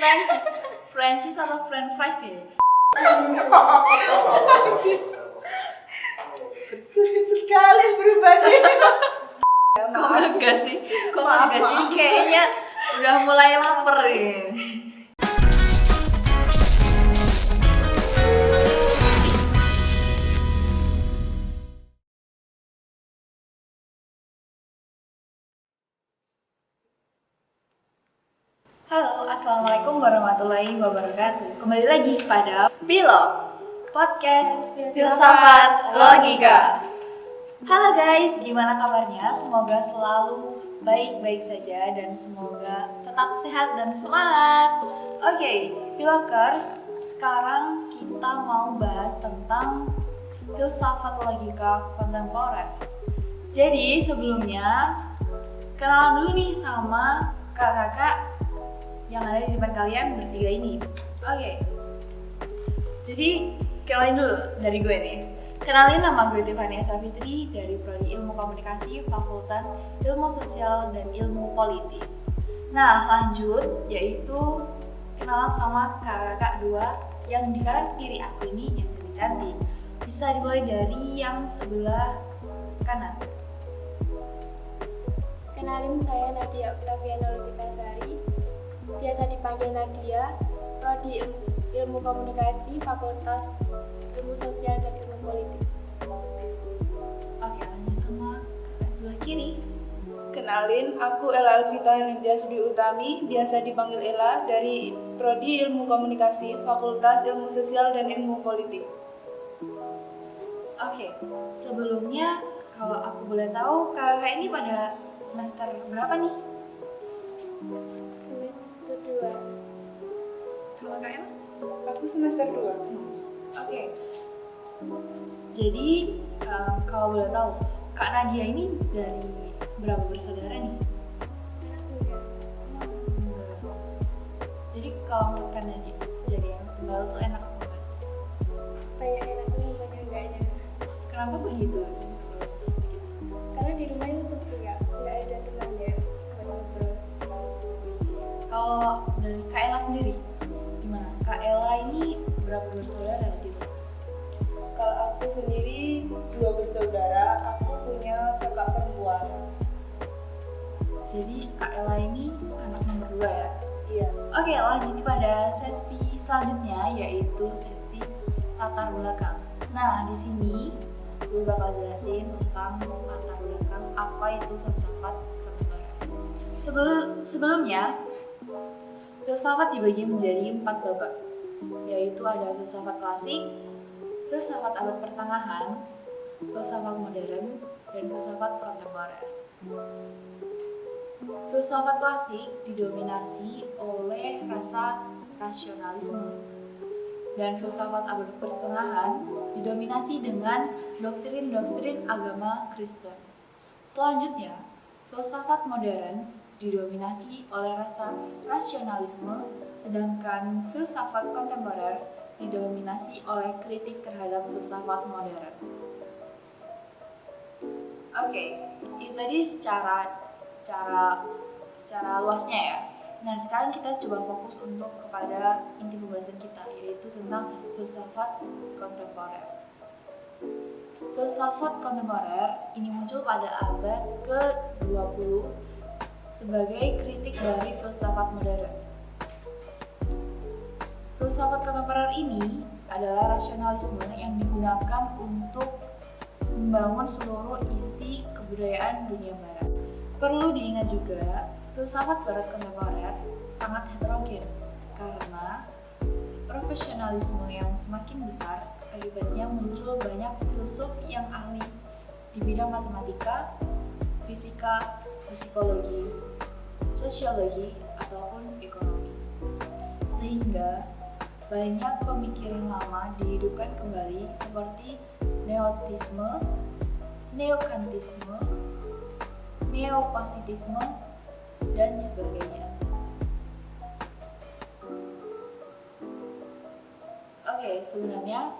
Francis atau French fries ya? Sulit sekali perubahannya. Kok enggak sih? Kayaknya udah mulai lapar ya. Halo, assalamualaikum warahmatullahi wabarakatuh. Kembali lagi pada Pilog Podcast Filsafat Logika. Halo guys, gimana kabarnya? Semoga selalu baik-baik saja dan semoga tetap sehat dan semangat. Oke, Pilokers, sekarang kita mau bahas tentang filsafat logika kontemporer. Jadi sebelumnya kenalan dulu nih sama kakak-kakak yang ada di depan kalian bertiga ini. Oke. Jadi kenalin dulu dari gue nih. Kenalin, nama gue Tiffany Safitri dari Prodi Ilmu Komunikasi Fakultas Ilmu Sosial dan Ilmu Politik. Nah, lanjut yaitu kenalan sama kakak dua yang di kanan kiri aku ini yang cantik. Bisa dimulai dari yang sebelah kanan. Kenalin, saya Nadia Oktaviana Lubitasari, biasa dipanggil Nadia, Prodi Ilmu Komunikasi, Fakultas Ilmu Sosial dan Ilmu Politik. Oke, lanjut sama kakak sebelah kiri. Kenalin, aku Ella Alvita Nintiasbi Utami, biasa dipanggil Ella, dari Prodi Ilmu Komunikasi, Fakultas Ilmu Sosial dan Ilmu Politik. Oke, sebelumnya kalau aku boleh tahu kakak ini pada semester berapa nih? Semester 2. Kalau Kak El? Aku semester 2. Oke. Jadi kalau boleh tahu, Kak Nadia ini dari berapa bersaudara nih? Jadi kalau menurut Kak Nadia, jadi yang tunggal tuh enak apa enggak sih? Banyak enaknya, banyak enggaknya. Kenapa begitu? Karena di rumah itu sepi, nggak ada temannya buat ngobrol. Kalau dari Kak Ella sendiri, gimana? Kak Ella ini berapa bersaudara di rumah? Kalau aku sendiri 2 bersaudara, aku punya kakak perempuan. Jadi Kak Ella ini anak nomor 2 ya? Iya. Oke, lanjut pada sesi selanjutnya yaitu sesi latar belakang. Nah, di sini gue bakal jelasin tentang latar belakang apa itu filsafat kontemporer. Sebelumnya, filsafat dibagi menjadi 4 babak, yaitu ada filsafat klasik, filsafat abad pertengahan, filsafat modern, dan filsafat kontemporer. Filsafat klasik didominasi oleh rasa rasionalisme, dan filsafat abad pertengahan didominasi dengan doktrin-doktrin agama Kristen. Selanjutnya, filsafat modern didominasi oleh rasa rasionalisme, sedangkan filsafat kontemporer didominasi oleh kritik terhadap filsafat modern. Oke, itu tadi secara luasnya ya. Nah, sekarang kita coba fokus untuk kepada inti pembahasan kita, yaitu tentang filsafat kontemporer. Filsafat kontemporer ini muncul pada abad ke-20 sebagai kritik dari filsafat modern. Filsafat kontemporer ini adalah rasionalisme yang digunakan untuk membangun seluruh isi kebudayaan dunia barat. Perlu diingat juga, filsafat barat kontemporer sangat heterogen karena profesionalisme yang semakin besar, akibatnya muncul banyak filsuf yang ahli di bidang matematika, fisika, psikologi, sosiologi, ataupun ekonomi. Sehingga banyak pemikiran lama dihidupkan kembali seperti neotisme, neokantisme, neopositifme, dan sebagainya. Oke, sebenarnya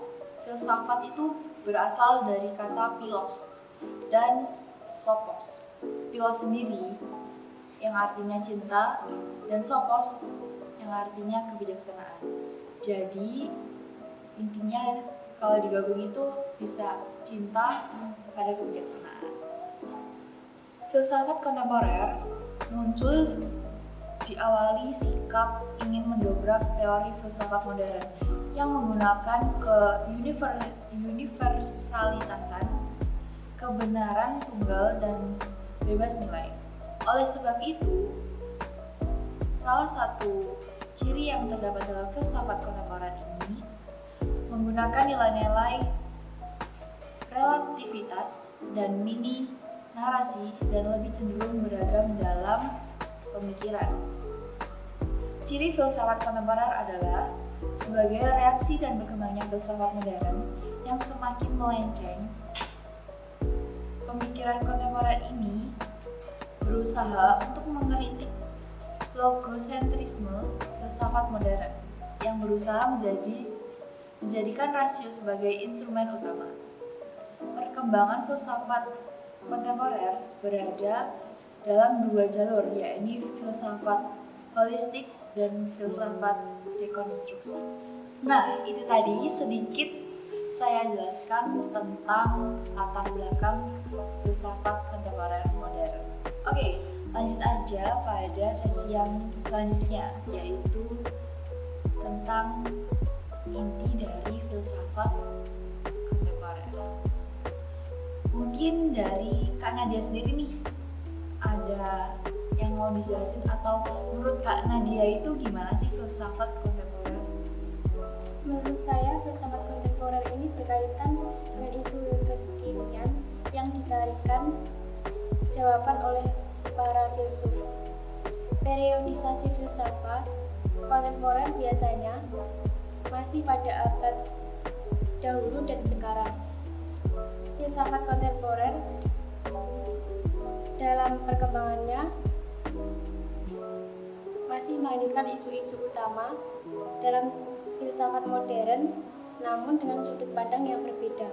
filsafat itu berasal dari kata philos dan sophos. Philos sendiri yang artinya cinta dan sophos yang artinya kebijaksanaan. Jadi intinya kalau digabung itu bisa cinta pada kebijaksanaan. Filsafat kontemporer muncul diawali sikap ingin mendobrak teori filsafat modern yang menggunakan universalitasan, kebenaran tunggal dan bebas nilai. Oleh sebab itu, salah satu ciri yang terdapat dalam filsafat kontemporer ini menggunakan nilai-nilai relativitas dan mini narasi dan lebih cenderung beragam dalam pemikiran. Ciri filsafat kontemporer adalah sebagai reaksi dan berkembangnya filsafat modern yang semakin melenceng. Pemikiran kontemporer ini berusaha untuk mengkritik logosentrisme filsafat modern yang berusaha menjadikan rasio sebagai instrumen utama. Perkembangan filsafat kontemporer berada dalam dua jalur, yakni filsafat holistik dan filsafat dekonstruksi. Nah, itu tadi sedikit saya jelaskan tentang latar belakang filsafat kontemporer modern. Oke, lanjut aja pada sesi yang selanjutnya, yaitu tentang inti dari filsafat kontemporer. Mungkin dari Kak Nadia sendiri nih, ada yang mau dijelasin atau menurut Kak Nadia itu gimana sih filsafat kontemporer? Menurut saya, filsafat kontemporer ini berkaitan dengan isu kekinian yang dicarikan jawaban oleh para filsuf. Periodisasi filsafat kontemporer biasanya masih pada abad dahulu dan sekarang. Filsafat kontemporer dalam perkembangannya masih melanjutkan isu-isu utama dalam filsafat modern, namun dengan sudut pandang yang berbeda.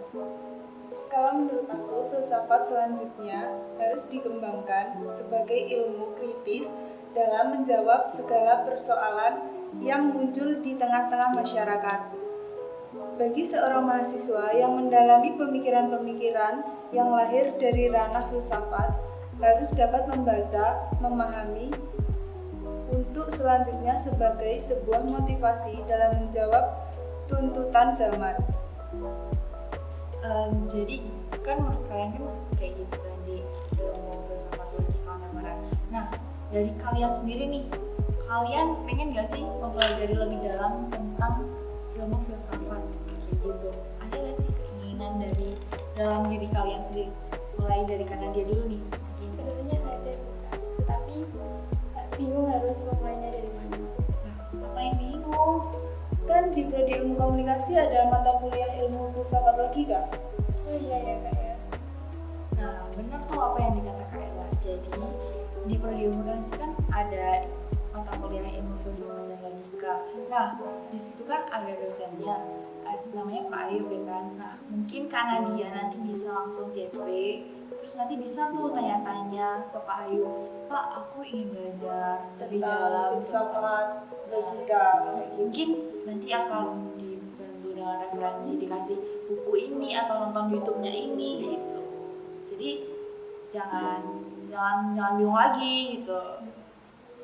Kalau menurut aku, filsafat selanjutnya harus dikembangkan sebagai ilmu kritis dalam menjawab segala persoalan yang muncul di tengah-tengah masyarakat. Bagi seorang mahasiswa yang mendalami pemikiran-pemikiran yang lahir dari ranah filsafat, harus dapat membaca, memahami, untuk selanjutnya sebagai sebuah motivasi dalam menjawab tuntutan zaman. Jadi kan menurut kalian kan kayak gitu kan di ilmu filsafat logika kontemporer. Nah, dari kalian sendiri nih, kalian pengen gak sih mempelajari lebih dalam tentang ilmu filsafat kayak gitu? Ada gak sih keinginan dari dalam diri kalian sendiri? Mulai dari Kanadia dulu nih. Sebenarnya ada sih, Kak, tetapi bingung harus memulainya dari mana. Nah, apa yang bingung? Kan di prodi ilmu komunikasi ada mata kuliah ilmu filsafat logika. Oh iya ya, Kak ya. Nah, benar tuh apa yang dikatakan Kak Ella. Jadi di prodi ilmu komunikasi kan ada mata kuliah ilmu filsafat dan logika. Nah, di situ kan ada dosennya, namanya Pak Ayub ya kan. Nah, mungkin Kak Nadia nanti bisa langsung CP, terus nanti bisa tuh tanya-tanya ke Pak Ayub, Pak, aku ingin belajar lebih dalam filsafat logika kayak gitu. Mungkin nanti akan dibantu dengan referensi, dikasih buku ini atau nonton YouTube-nya ini gitu. Jadi jangan bingung lagi gitu.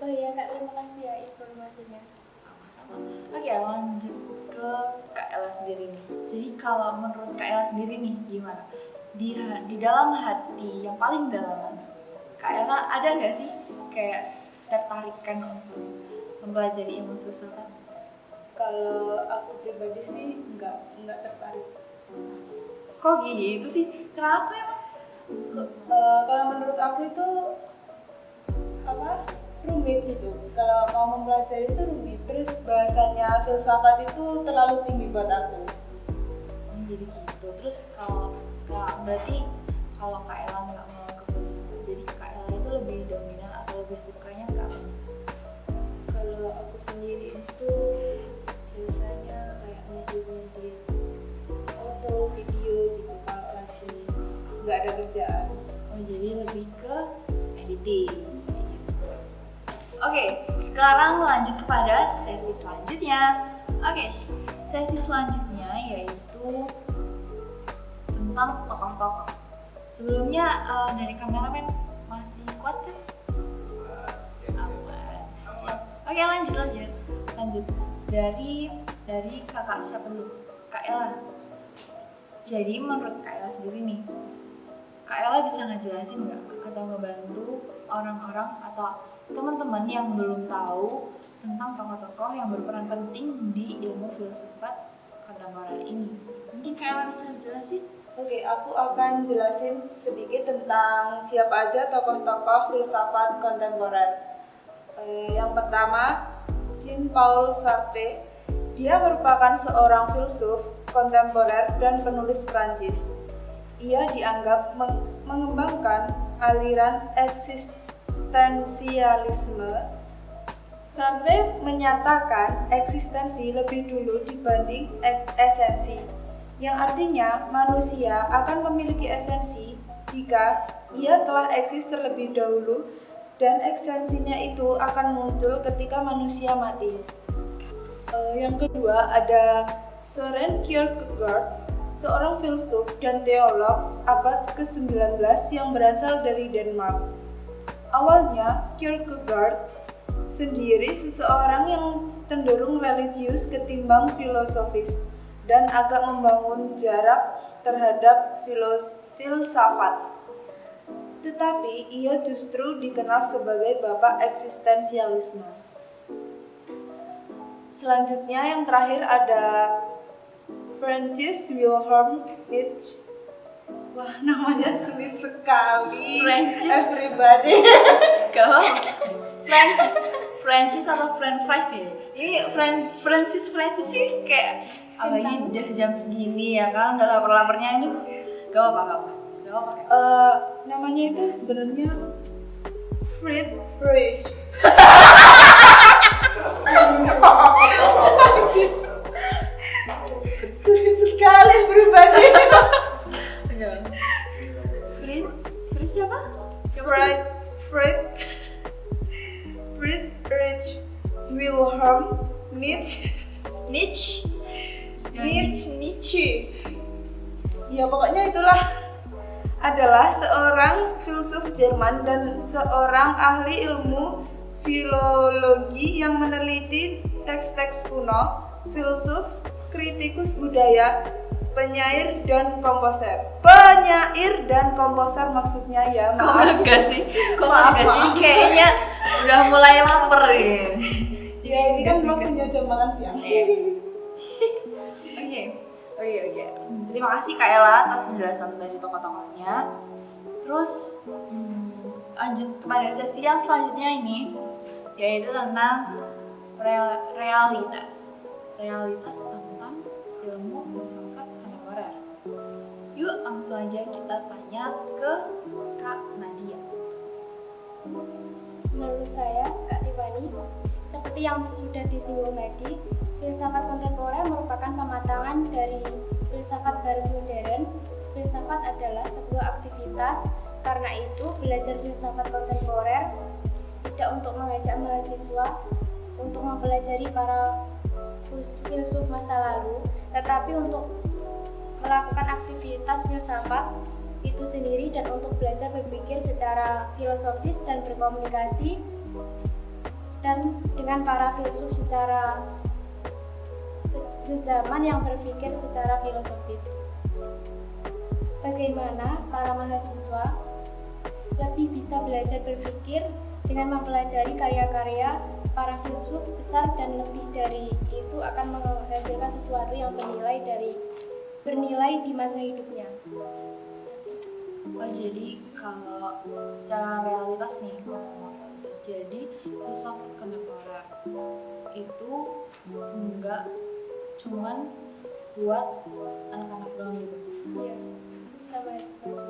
Oh iya, Kak, terima kasih ya informasinya. Sama-sama. Oke, lanjut ke Kak Ella sendiri nih. Jadi kalau menurut Kak Ella sendiri nih gimana? Di dalam hati yang paling dalam, Kak Ella ada nggak sih kayak tertarikan untuk mempelajari ilmu filsafat? Kalau aku pribadi sih nggak tertarik. Kok gitu sih? Kenapa emang? Kalau menurut aku itu rumit gitu. Kalau mau mempelajari itu rumit. Terus bahasanya filsafat itu terlalu tinggi buat aku. Jadi gitu. Terus kalau sekarang berarti kalau Kak Ella nggak mau ke filsafat, jadi Kak Ella itu lebih dominan atau lebih sukanya ke apa? Kalau aku sendiri itu biasanya kayak ngedit foto, video gitu kalau lagi Nggak ada kerjaan. Oh, jadi lebih ke editing. Oke, sekarang lanjut kepada sesi selanjutnya. Oke, sesi selanjutnya yaitu tentang tokoh-tokoh. Sebelumnya dari kameramen masih kuat kan? Aman. Oke, lanjut. Dari kakak siapa dulu? Kak Ella. Jadi menurut Kak Ella sendiri nih, Kak Ella bisa ngejelasin nggak atau ngebantu orang-orang atau teman-teman yang belum tahu tentang tokoh-tokoh yang berperan penting di ilmu filsafat kontemporer ini? Mungkin Kak Ella bisa jelasin? Oke, aku akan jelasin sedikit tentang siapa aja tokoh-tokoh filsafat kontemporer. Yang pertama, Jean-Paul Sartre. Dia merupakan seorang filsuf kontemporer dan penulis Prancis. Ia dianggap mengembangkan aliran eksistensialisme. Sartre menyatakan eksistensi lebih dulu dibanding esensi, yang artinya manusia akan memiliki esensi jika ia telah eksis terlebih dahulu dan esensinya itu akan muncul ketika manusia mati. Yang kedua ada Søren Kierkegaard, seorang filsuf dan teolog abad ke-19 yang berasal dari Denmark. Awalnya, Kierkegaard sendiri seseorang yang cenderung religius ketimbang filosofis dan agak membangun jarak terhadap filsafat. Tetapi ia justru dikenal sebagai bapak eksistensialisme. Selanjutnya yang terakhir ada Friedrich Wilhelm Nietzsche. Wah, namanya sulit sekali. Friedrich. Everybody. Kau Francis atau French fries sih? Ini Francis sih kayak apalagi udah jam segini ya kan, udah lapar-laparnya ini. Gak apa. Namanya itu sebenarnya Friedrich. Sulit sekali pribadi. Fritz siapa? Friedrich Wilhelm Nietzsche. Ya pokoknya itulah. Adalah seorang filsuf Jerman dan seorang ahli ilmu filologi yang meneliti teks-teks kuno, filsuf, kritikus budaya, penyair dan komposer maksudnya ya, maaf. Kok enggak sih? Kayaknya udah mulai lapar ya. Ya ini kan waktunya jam makan siang. Oke. Terima kasih Kak Ella atas penjelasan dari tokoh-tokohnya. Terus lanjut kepada sesi yang selanjutnya ini, yaitu tentang realitas tentang ilmu filsafat kontemporer. Yuk langsung aja kita tanya ke Kak Nadia. Menurut saya, Kak Tiffany, seperti yang sudah disinggung tadi, filsafat kontemporer merupakan pematangan dari filsafat barat modern. Filsafat adalah sebuah aktivitas, karena itu belajar filsafat kontemporer tidak untuk mengajak mahasiswa untuk mempelajari para filsuf masa lalu, tetapi untuk melakukan aktivitas filsafat itu sendiri dan untuk belajar berpikir secara filosofis dan berkomunikasi dan dengan para filsuf secara sezaman yang berpikir secara filosofis. Bagaimana para mahasiswa lebih bisa belajar berpikir dengan mempelajari karya-karya para filsuf besar dan lebih dari itu akan menghasilkan sesuatu yang bernilai di masa hidupnya. Oh, jadi kalau secara realitas nih, jadi filsafat kontemporer itu enggak cuman buat anak-anak doang gitu. Iya, bisa mahasiswa.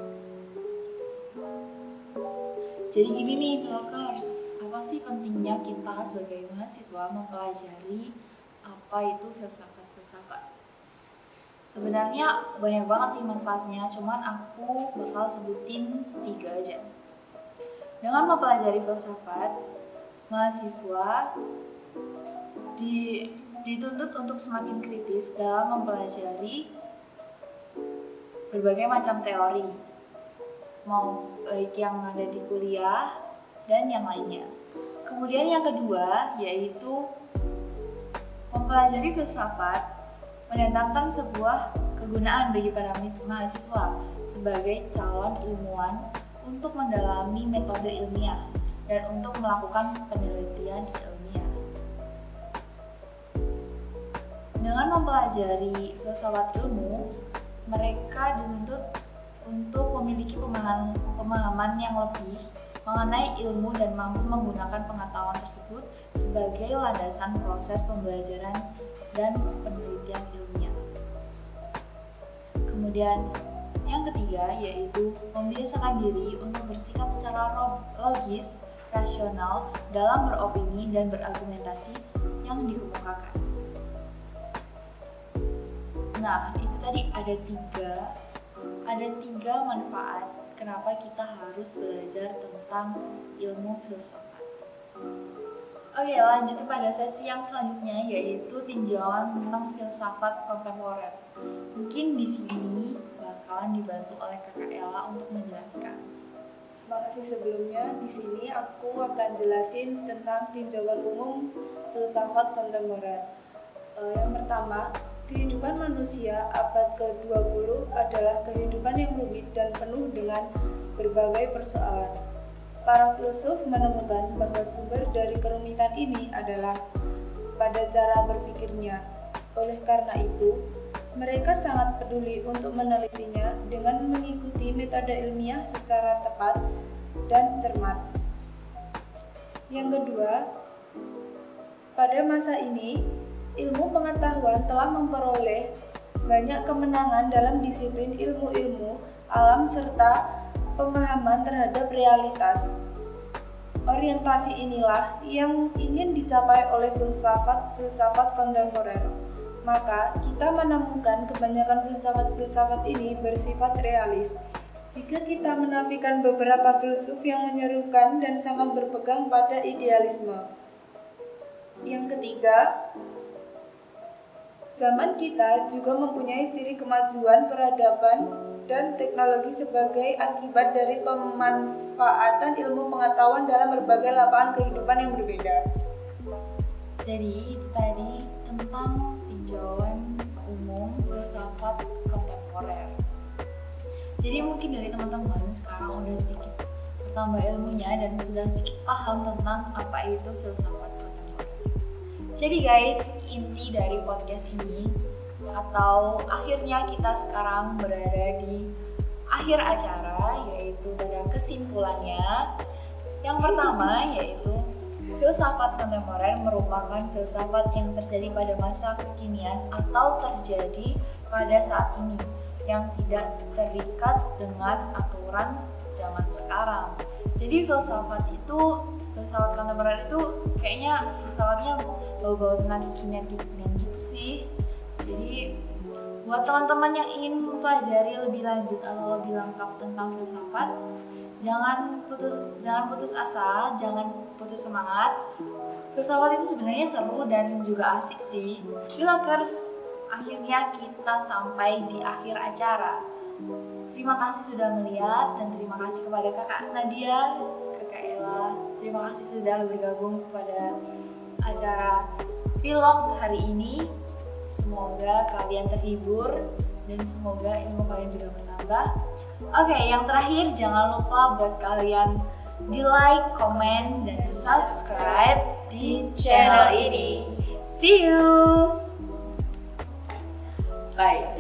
Jadi gini nih, vlogers, apa sih pentingnya kita sebagai mahasiswa mempelajari apa itu filsafat? Sebenarnya banyak banget sih manfaatnya, cuman aku bakal sebutin 3 aja. Dengan mempelajari filsafat, mahasiswa dituntut untuk semakin kritis dalam mempelajari berbagai macam teori, mau baik yang ada di kuliah dan yang lainnya. Kemudian yang kedua yaitu mempelajari filsafat mendatangkan sebuah kegunaan bagi para mahasiswa sebagai calon ilmuwan untuk mendalami metode ilmiah dan untuk melakukan penelitian ilmiah. Dengan mempelajari filsafat ilmu, mereka dituntut untuk memiliki pemahaman yang lebih mengenai ilmu dan mampu menggunakan pengetahuan tersebut sebagai landasan proses pembelajaran dan penelitian ilmiah. Kemudian yang ketiga yaitu membiasakan diri untuk bersikap secara logis, rasional dalam beropini dan berargumentasi yang dikemukakan. Nah, itu tadi ada tiga manfaat kenapa kita harus belajar tentang ilmu filsafat. Oke, lanjut kepada sesi yang selanjutnya yaitu tinjauan tentang filsafat kontemporer. Mungkin di sini bakalan dibantu oleh Kakak Ella untuk menjelaskan. Makasih sebelumnya, di sini aku akan jelasin tentang tinjauan umum filsafat kontemporer. Yang pertama, kehidupan manusia abad ke-20 adalah kehidupan yang rumit dan penuh dengan berbagai persoalan. Para filsuf menemukan bahwa sumber dari kerumitan ini adalah pada cara berpikirnya. Oleh karena itu, mereka sangat peduli untuk menelitinya dengan mengikuti metode ilmiah secara tepat dan cermat. Yang kedua, pada masa ini, ilmu pengetahuan telah memperoleh banyak kemenangan dalam disiplin ilmu-ilmu alam serta pemahaman terhadap realitas. Orientasi inilah yang ingin dicapai oleh filsafat kontemporer. Maka, kita menemukan kebanyakan filsafat ini bersifat realis. Jika kita menafikan beberapa filsuf yang menyerukan dan sangat berpegang pada idealisme. Yang ketiga, zaman kita juga mempunyai ciri kemajuan peradaban dan teknologi sebagai akibat dari pemanfaatan ilmu pengetahuan dalam berbagai lapangan kehidupan yang berbeda. Jadi itu tadi tentang tinjauan umum filsafat kontemporer. Jadi mungkin dari teman-teman sekarang udah sedikit bertambah ilmunya dan sudah sedikit paham tentang apa itu filsafat kontemporer. Jadi guys, inti dari podcast ini atau akhirnya kita sekarang berada di akhir acara, yaitu pada kesimpulannya. Yang pertama yaitu filsafat kontemporer merupakan filsafat yang terjadi pada masa kekinian atau terjadi pada saat ini yang tidak terikat dengan aturan zaman sekarang. Jadi filsafat kontemporer itu kayaknya filsafatnya bau-bau tentang kekinian gitu sih. Jadi buat teman-teman yang ingin mempelajari lebih lanjut atau lebih lengkap tentang filsafat, jangan putus asa, jangan putus semangat. Filsafat itu sebenarnya seru dan juga asik sih. Filakers, akhirnya kita sampai di akhir acara. Terima kasih sudah melihat dan terima kasih kepada Kakak Nadia, Kakak Ella. Terima kasih sudah bergabung pada acara Pilog hari ini. Semoga kalian terhibur dan semoga ilmu kalian juga bertambah. Oke, yang terakhir jangan lupa buat kalian di like, komen, dan subscribe di channel ini. See you. Bye.